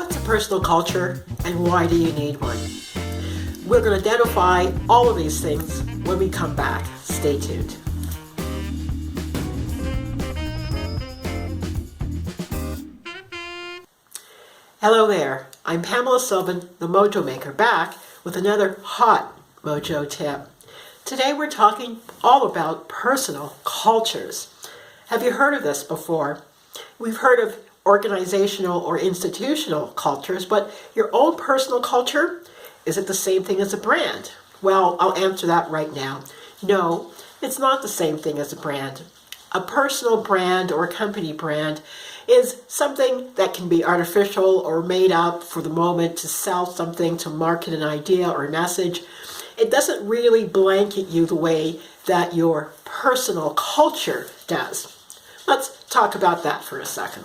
What's a personal culture and why do you need one? We're going to identify all of these things when we come back. Stay tuned. Hello there, I'm Pamela Sylvan, the Mojo Maker, back with another hot Mojo tip. Today we're talking all about personal cultures. Have you heard of this before? We've heard of organizational or institutional cultures, but your own personal culture, is it the same thing as a brand? Well, I'll answer that right now. No, it's not the same thing as a brand. A personal brand or a company brand is something that can be artificial or made up for the moment to sell something, to market an idea or a message. It doesn't really blanket you the way that your personal culture does. Let's talk about that for a second.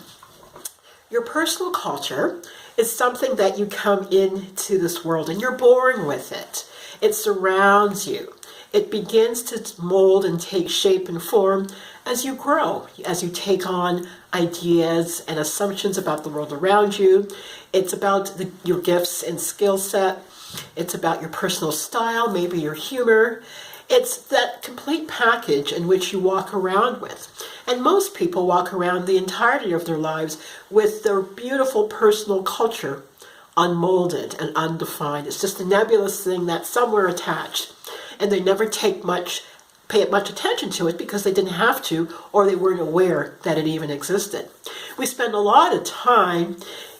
Your personal culture is something that you come into this world and you're born with it. It surrounds you. It begins to mold and take shape and form as you grow, as you take on ideas and assumptions about the world around you. It's about your gifts and skill set. It's about your personal style, maybe your humor. It's that complete package in which you walk around with. And most people walk around the entirety of their lives with their beautiful personal culture unmolded and undefined. It's just a nebulous thing that's somewhere attached. And they never pay much attention to it because they didn't have to, or they weren't aware that it even existed. We spend a lot of time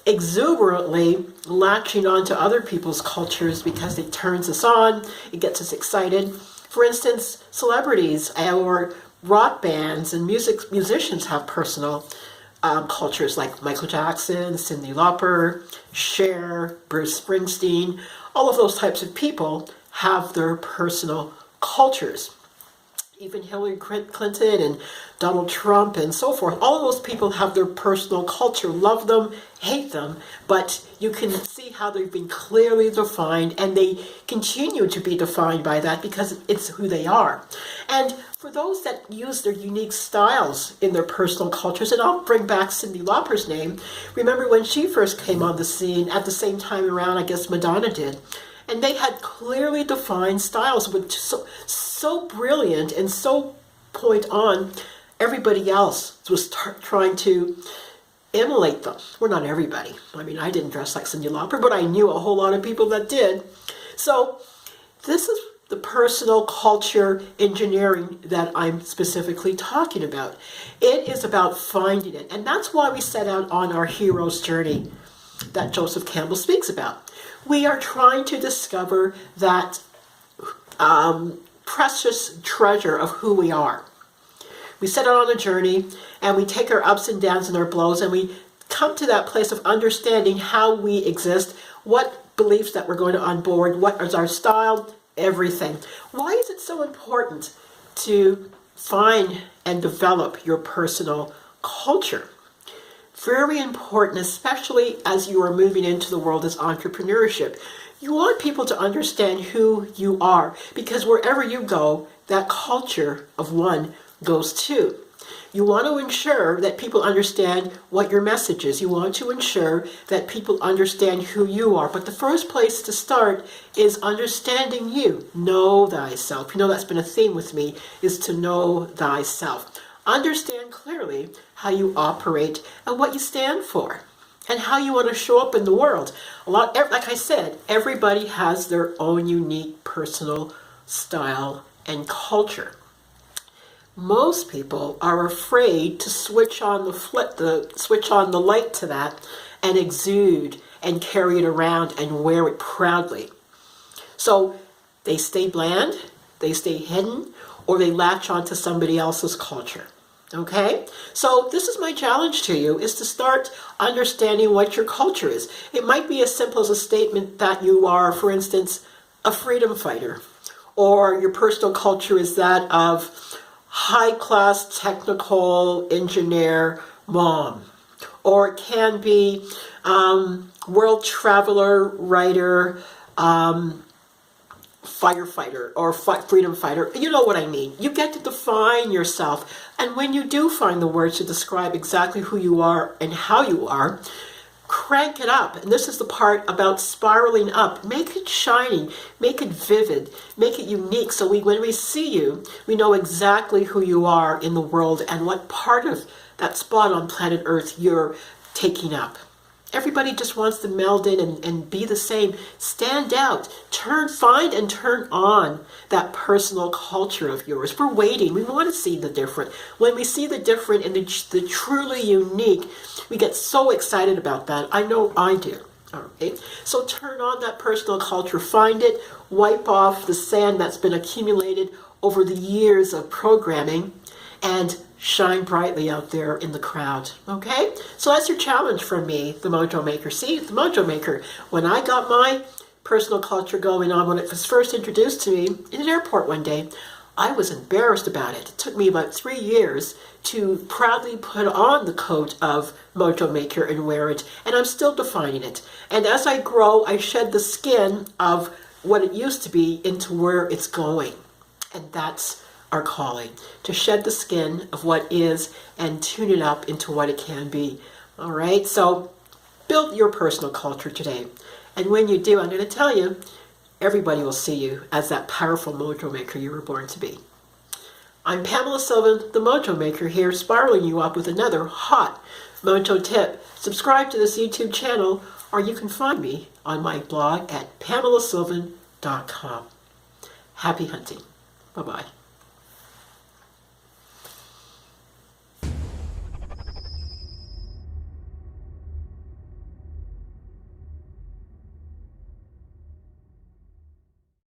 exuberantly latching onto other people's cultures because it turns us on, it gets us excited. For instance, celebrities or rock bands and musicians have personal cultures like Michael Jackson, Cyndi Lauper, Cher, Bruce Springsteen. All of those types of people have their personal cultures. Even Hillary Clinton and Donald Trump and so forth, all of those people have their personal culture. Love them, hate them, but you can see how they've been clearly defined, and they continue to be defined by that because it's who they are. And for those that use their unique styles in their personal cultures, and I'll bring back Cyndi Lauper's name. Remember when she first came on the scene, at the same time around, I guess Madonna did. And they had clearly defined styles, which so brilliant and so point on. Everybody else was trying to emulate them. Well, not everybody. I mean, I didn't dress like Cyndi Lauper, but I knew a whole lot of people that did. So this is the personal culture engineering that I'm specifically talking about. It is about finding it. And that's why we set out on our hero's journey that Joseph Campbell speaks about. We are trying to discover that precious treasure of who we are. We set out on a journey and we take our ups and downs and our blows and we come to that place of understanding how we exist, what beliefs that we're going to onboard, what is our style, everything. Why is it so important to find and develop your personal culture? Very important, especially as you are moving into the world as entrepreneurship. You want people to understand who you are, because wherever you go, that culture of one goes too. You want to ensure that people understand what your message is. You want to ensure that people understand who you are. But the first place to start is understanding you. Know thyself. You know, that's been a theme with me, is to know thyself. Understand clearly how you operate and what you stand for and how you want to show up in the world. Like I said, everybody has their own unique personal style and culture. Most people are afraid to switch on the light to that and exude and carry it around and wear it proudly. So they stay bland, they stay hidden, or they latch onto somebody else's culture. Okay? So this is my challenge to you, is to start understanding what your culture is. It might be as simple as a statement that you are, for instance, a freedom fighter, or your personal culture is that of high-class technical engineer mom, or it can be world traveler, writer, firefighter or freedom fighter. You know what I mean. You get to define yourself. And when you do find the words to describe exactly who you are and how you are, crank it up. And this is the part about spiraling up. Make it shining, make it vivid, make it unique. So when we see you, we know exactly who you are in the world and what part of that spot on planet Earth you're taking up. Everybody just wants to meld in and be the same. Stand out. Find and turn on that personal culture of yours. We're waiting. We want to see the different. When we see the different and the truly unique, we get so excited about that. I know I do. All right. So turn on that personal culture. Find it. Wipe off the sand that's been accumulated over the years of programming and shine brightly out there in the crowd, okay? So that's your challenge from me, the Mojo Maker. See, the Mojo Maker, when I got my personal culture going on, when it was first introduced to me in an airport one day, I was embarrassed about it. It took me about 3 years to proudly put on the coat of Mojo Maker and wear it, and I'm still defining it. And as I grow, I shed the skin of what it used to be into where it's going. And that's our calling, to shed the skin of what is and tune it up into what it can be. All right, so build your personal culture today. And when you do, I'm going to tell you, everybody will see you as that powerful Mojo Maker you were born to be. I'm Pamela Sylvan, the Mojo Maker, here spiraling you up with another hot Mojo tip. Subscribe to this YouTube channel, or you can find me on my blog at PamelaSylvan.com. Happy hunting. Bye-bye.